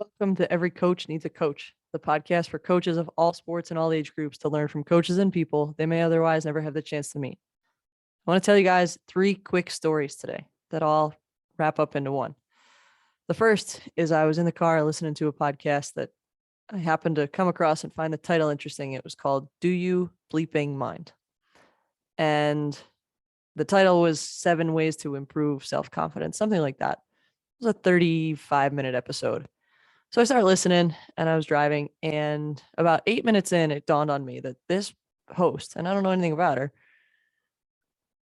Welcome to Every Coach Needs a Coach, the podcast for coaches of all sports and all age groups to learn from coaches and people they may otherwise never have the chance to meet. I want to tell you guys 3 quick stories today that all wrap up into one. The first is I was in the car listening to a podcast that I happened to come across and find the title interesting. It was called Do You Bleeping Mind? And the title was 7 Ways to Improve Self-Confidence, something like that. It was a 35-minute episode. So I started listening and I was driving, and about 8 minutes in, it dawned on me that this host, and I don't know anything about her,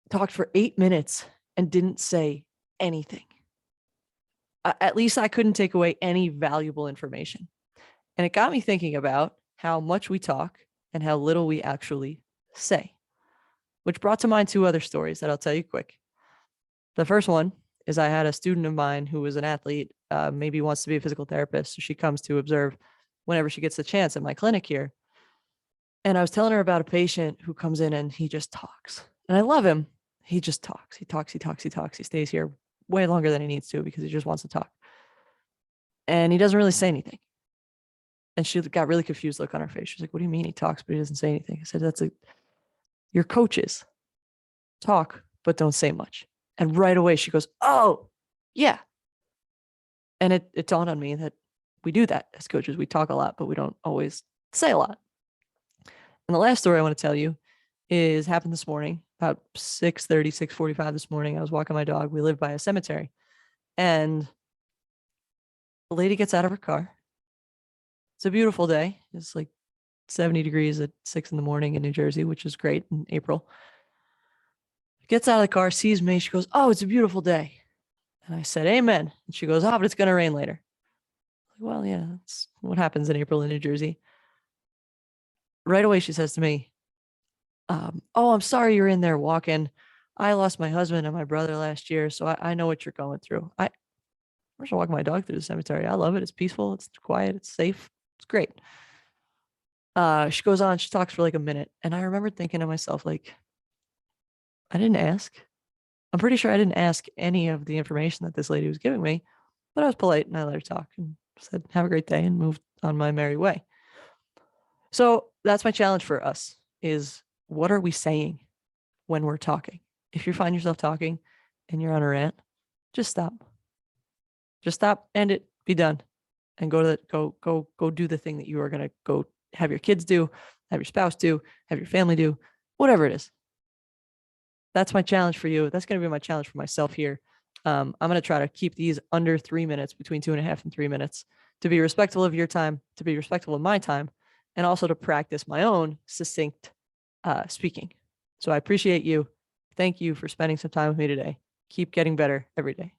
talked for 8 minutes and didn't say anything. At least I couldn't take away any valuable information. And it got me thinking about how much we talk and how little we actually say, which brought to mind 2 other stories that I'll tell you quick. The first one is I had a student of mine who was an athlete, maybe wants to be a physical therapist. So she comes to observe whenever she gets the chance at my clinic here. And I was telling her about a patient who comes in and he just talks. And I love him. He just talks. He talks. He stays here way longer than he needs to because he just wants to talk. And he doesn't really say anything. And she got really confused look on her face. She's like, what do you mean he talks, but he doesn't say anything? I said, your coaches talk, but don't say much. And right away she goes, oh, yeah. And it dawned on me that we do that as coaches. We talk a lot, but we don't always say a lot. And the last story I want to tell you is happened this morning, about 6:30, 6:45 this morning. I was walking my dog. We live by a cemetery. And the lady gets out of her car. It's a beautiful day. It's like 70 degrees at 6 in the morning in New Jersey, which is great in April. Gets out of the car, sees me. She goes, oh, it's a beautiful day. And I said, amen. And she goes, oh, but it's going to rain later. Well, yeah, that's what happens in April in New Jersey. Right away, she says to me, oh, I'm sorry you're in there walking. I lost my husband and my brother last year, so I know what you're going through. I'm just walking my dog through the cemetery. I love it. It's peaceful. It's quiet. It's safe. It's great. She goes on. She talks for like a minute. And I remember thinking to myself, like, I didn't ask. I'm pretty sure I didn't ask any of the information that this lady was giving me, but I was polite and I let her talk and said, have a great day, and moved on my merry way. So that's my challenge for us is, what are we saying when we're talking? If you find yourself talking and you're on a rant, just stop. Just stop, end it, be done, and go do the thing that you are going to go have your kids do, have your spouse do, have your family do, whatever it is. That's my challenge for you. That's going to be my challenge for myself here. I'm going to try to keep these under 3 minutes, between 2.5 and 3 minutes, to be respectful of your time, to be respectful of my time, and also to practice my own succinct speaking. So I appreciate you. Thank you for spending some time with me today. Keep getting better every day.